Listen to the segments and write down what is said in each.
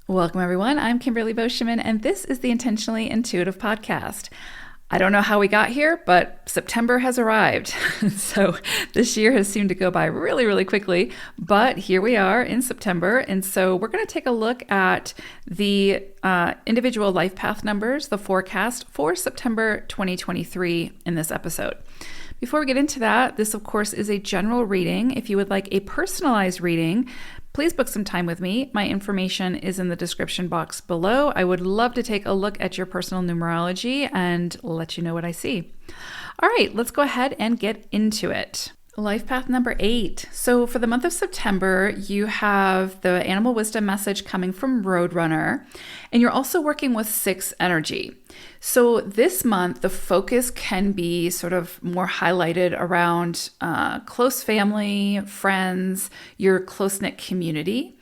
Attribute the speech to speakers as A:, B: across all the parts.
A: Welcome, everyone. I'm Kimberly Boscheman, and this is the Intentionally Intuitive Podcast. I don't know how we got here, but September has arrived. So this year has seemed to go by really, really quickly, but here we are in September. And so we're going to take a look at the individual life path numbers, the forecast for September 2023 in this episode. Before we get into that, this, of course, is a general reading. If you would like a personalized reading, please book some time with me. My information is in the description box below. I would love to take a look at your personal numerology and let you know what I see. All right, let's go ahead and get into it. Life path number 8. So for the month of September, you have the animal wisdom message coming from Roadrunner, and you're also working with 6 energy. So this month, the focus can be sort of more highlighted around close family, friends, your close-knit community.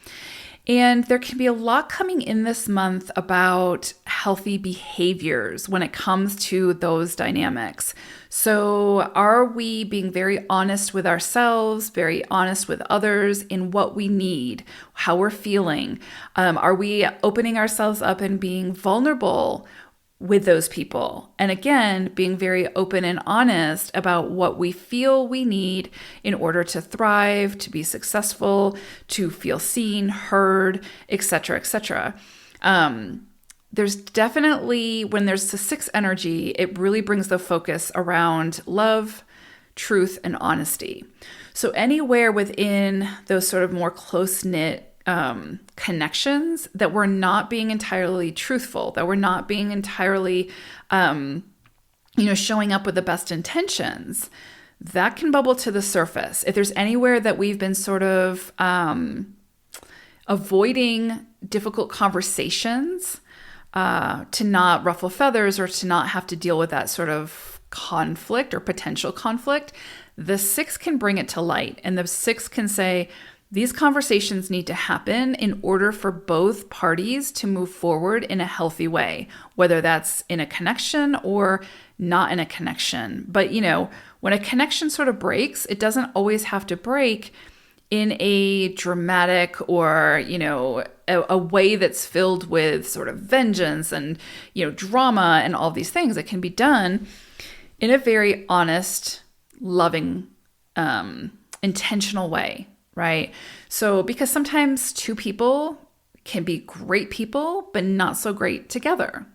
A: And there can be a lot coming in this month about healthy behaviors when it comes to those dynamics. So are we being very honest with ourselves, very honest with others in what we need, how we're feeling? Are we opening ourselves up and being vulnerable with those people? And again, being very open and honest about what we feel we need in order to thrive, to be successful, to feel seen, heard, etc., etc. There's definitely, when there's the 6 energy, it really brings the focus around love, truth, and honesty. So anywhere within those sort of more close-knit connections that we're not being entirely truthful, that we're not being entirely, showing up with the best intentions, that can bubble to the surface. If there's anywhere that we've been sort of avoiding difficult conversations to not ruffle feathers or to not have to deal with that sort of conflict or potential conflict, the 6 can bring it to light. And the 6 can say, these conversations need to happen in order for both parties to move forward in a healthy way, whether that's in a connection or not in a connection. But, when a connection sort of breaks, it doesn't always have to break in a dramatic or, a way that's filled with sort of vengeance and, drama and all these things. It can be done in a very honest, loving, intentional way. Right? So, because sometimes 2 people can be great people, but not so great together.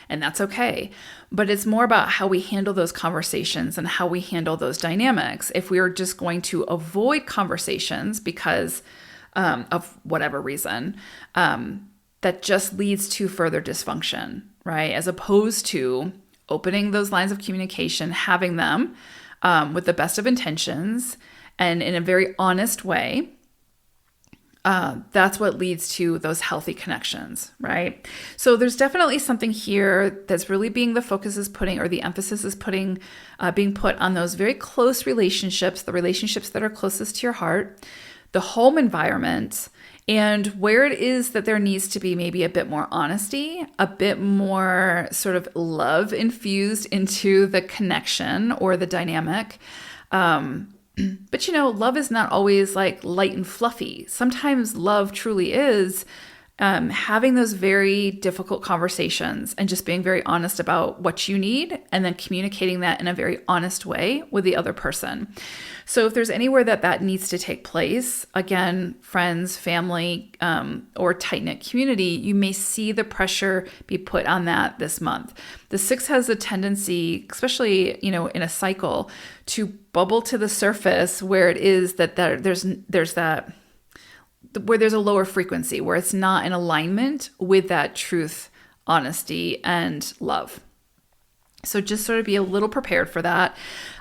A: And that's okay. But it's more about how we handle those conversations and how we handle those dynamics. If we are just going to avoid conversations because of whatever reason, that just leads to further dysfunction, right? As opposed to opening those lines of communication, having them with the best of intentions, and in a very honest way, that's what leads to those healthy connections, right? So there's definitely something here that's really being the focus is putting, or the emphasis is putting, being put on those very close relationships, the relationships that are closest to your heart, the home environment, and where it is that there needs to be maybe a bit more honesty, a bit more sort of love infused into the connection or the dynamic. But love is not always like light and fluffy. Sometimes love truly is having those very difficult conversations and just being very honest about what you need and then communicating that in a very honest way with the other person. So if there's anywhere that needs to take place, again, friends, family, or tight-knit community, you may see the pressure be put on that this month. The 6 has a tendency, especially, in a cycle, to bubble to the surface where it is that there's that, where there's a lower frequency, where it's not in alignment with that truth, honesty, and love. So just sort of be a little prepared for that.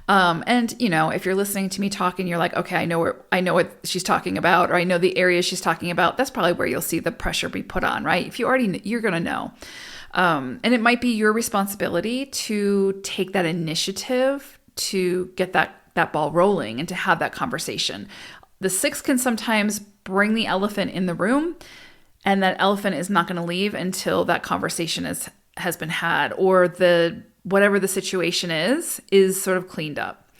A: And if you're listening to me talk and you're like, okay, I know what she's talking about, or I know the area she's talking about, that's probably where you'll see the pressure be put on, right? If you're going to know. And it might be your responsibility to take that initiative to get that ball rolling and to have that conversation. The 6 can sometimes bring the elephant in the room, and that elephant is not going to leave until that conversation has been had, or whatever the situation is sort of cleaned up.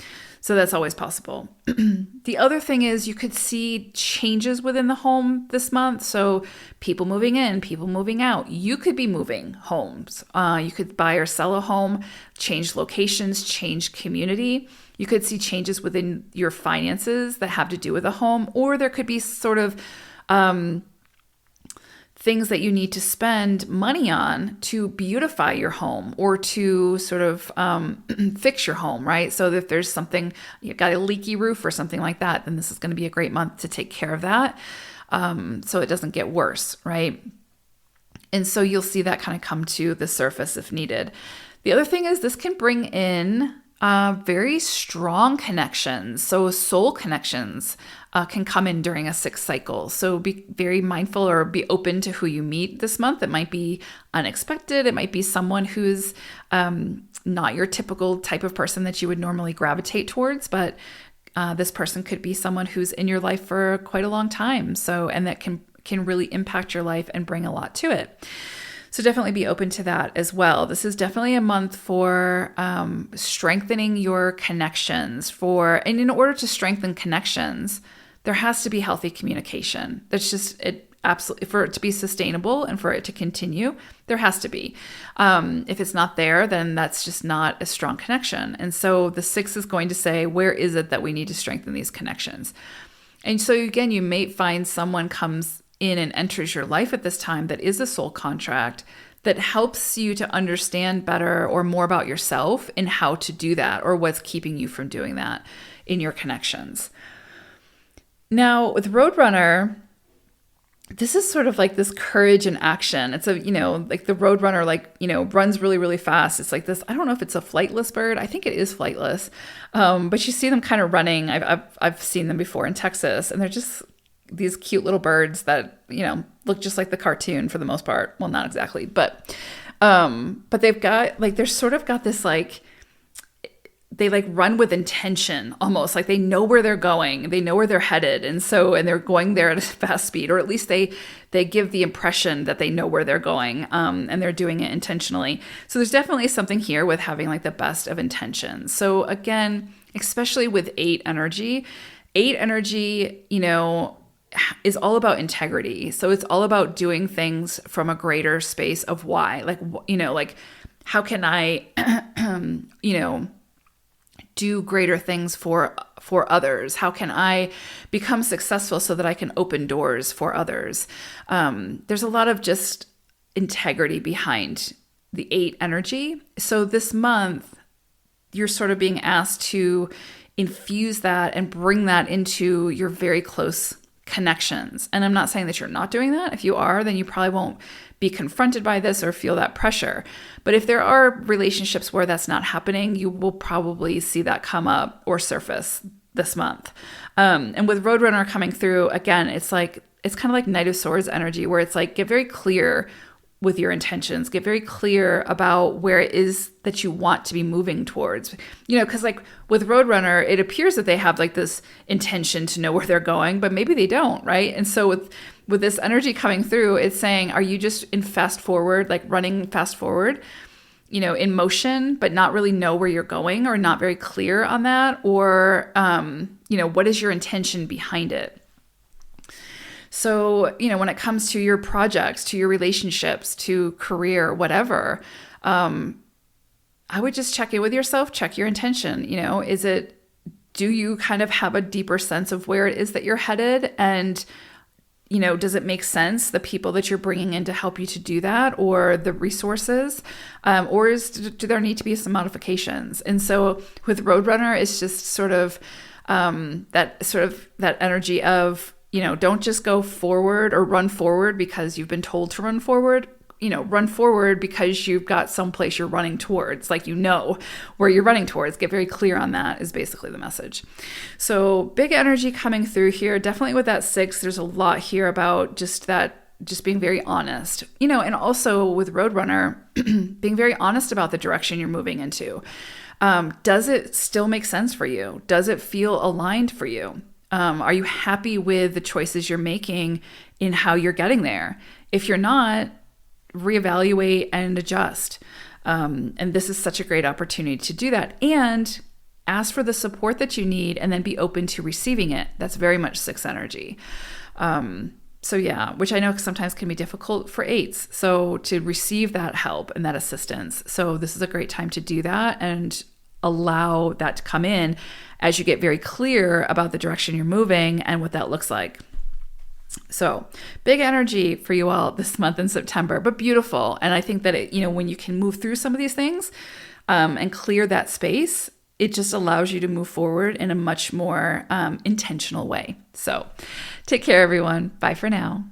A: So that's always possible. The other thing is you could see changes within the home this month. So people moving in, people moving out. You could be moving homes. You could buy or sell a home, change locations, change community. You could see changes within your finances that have to do with a home, or there could be sort of things that you need to spend money on to beautify your home or to sort of fix your home, right? So if there's something, you got a leaky roof or something like that, then this is going to be a great month to take care of that, so it doesn't get worse, right? And so you'll see that kind of come to the surface if needed. The other thing is this can bring in very strong connections. So soul connections can come in during a 6 cycle. So be very mindful or be open to who you meet this month. It might be unexpected. It might be someone who's not your typical type of person that you would normally gravitate towards, but this person could be someone who's in your life for quite a long time. So, and that can really impact your life and bring a lot to it. So definitely be open to that as well. This is definitely a month for strengthening your connections. And in order to strengthen connections, there has to be healthy communication. That's just it. Absolutely, for it to be sustainable and for it to continue, there has to be. If it's not there, then that's just not a strong connection. And so the 6 is going to say, where is it that we need to strengthen these connections? And so again, you may find someone comes in and enters your life at this time that is a soul contract that helps you to understand better or more about yourself and how to do that, or what's keeping you from doing that in your connections. Now, with Roadrunner, this is sort of like this courage in action. It's like the Roadrunner, runs really, really fast. It's like this, I don't know if it's a flightless bird. I think it is flightless. But you see them kind of running. I've seen them before in Texas, and they're just these cute little birds that, look just like the cartoon for the most part. Well, not exactly, but they've got they're sort of got this they run with intention, almost like they know where they're going, they know where they're headed. And they're going there at a fast speed, or at least they give the impression that they know where they're going, and they're doing it intentionally. So there's definitely something here with having the best of intentions. So again, especially with 8 energy, is all about integrity. So it's all about doing things from a greater space of why, how can I, do greater things for others? How can I become successful so that I can open doors for others? There's a lot of just integrity behind the 8 energy. So this month, you're sort of being asked to infuse that and bring that into your very close connections. And I'm not saying that you're not doing that. If you are, then you probably won't be confronted by this or feel that pressure. But if there are relationships where that's not happening, you will probably see that come up or surface this month. And with Roadrunner coming through, again, it's kind of like Knight of Swords energy, where it's get very clear with your intentions, get very clear about where it is that you want to be moving towards. Because with Roadrunner, it appears that they have this intention to know where they're going, but maybe they don't, right? And so with this energy coming through, it's saying, are you just in fast forward, running fast forward, in motion, but not really know where you're going, or not very clear on that? Or, what is your intention behind it? So, when it comes to your projects, to your relationships, to career, whatever, I would just check in with yourself, check your intention. Do you kind of have a deeper sense of where it is that you're headed? And, does it make sense, the people that you're bringing in to help you to do that, or the resources, or do there need to be some modifications? And so with Roadrunner, it's just sort of that energy of, don't just go forward or run forward because you've been told to run forward. Run forward because you've got someplace you're running towards, where you're running towards. Get very clear on that is basically the message. So big energy coming through here. Definitely with that 6, there's a lot here about just being very honest, and also with Roadrunner, being very honest about the direction you're moving into. Does it still make sense for you? Does it feel aligned for you? Are you happy with the choices you're making in how you're getting there? If you're not, reevaluate and adjust. And this is such a great opportunity to do that. And ask for the support that you need, and then be open to receiving it. That's very much 6 energy. So yeah, which I know sometimes can be difficult for 8s. So to receive that help and that assistance. So this is a great time to do that and allow that to come in as you get very clear about the direction you're moving and what that looks like. So big energy for you all this month in September, but beautiful. And I think that when you can move through some of these things and clear that space, it just allows you to move forward in a much more intentional way. So take care, everyone. Bye for now.